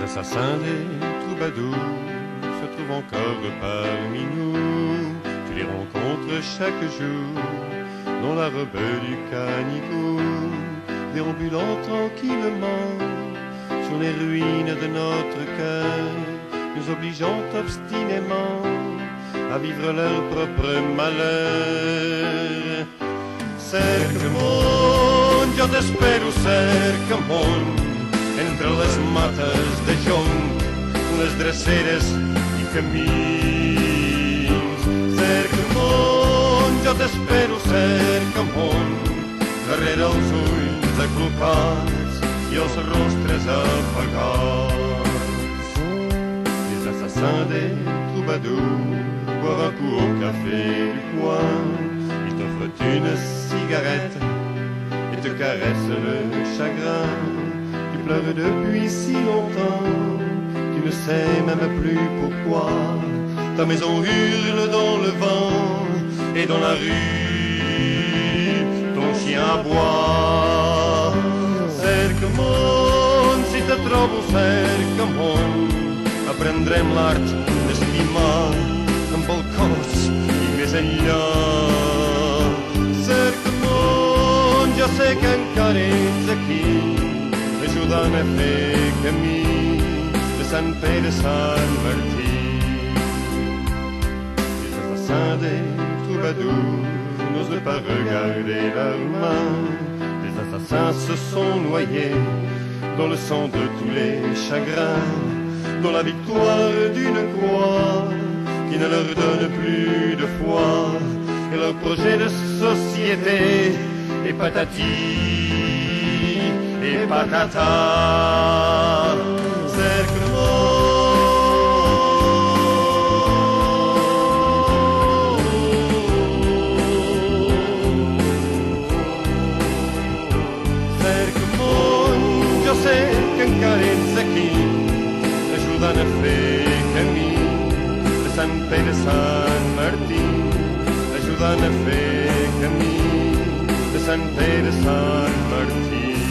assassins des troubadours se trouvent encore parmi nous. Tu les rencontres chaque jour dans la robe du canigou, déambulant tranquillement sur les ruines de notre cœur, nous obligeant obstinément à vivre leur propre malheur. Cerca món, jo t'espero, cerca món, entre les mates de jonc, les dreceres i camins. Cerca món, jo t'espero, cerca món, darrere els ulls aclopats i els rostres apagats. Les assassins des troubadours boivent un coup au café du coin. Ils t'offrent une cigarette et te caressent le chagrin. Tu pleures depuis si longtemps, tu ne sais même plus pourquoi. Ta maison hurle dans le vent et dans la rue, ton chien aboie. Cerca món, si te trobo cerca món, aprendrem l'art d'estimar amb el cos i més enllà. Cerca món, jo sé que encara ets aquí, ajudant a fer camí de Sant Pere a Sant Martí. Les assassins des troubadours n'osent pas regarder leurs mains. Les assassins se sont noyés dans le sang de tous les chagrins, dans la victoire d'une croix qui ne leur donne plus de foi, et leur projet de société est patati et patata. Cercle món, jo sé que encara ets aquí, ajudant a fer camí de Sant Pere a Sant Martí, ajudant a fer camí de Sant Pere a Sant Martí.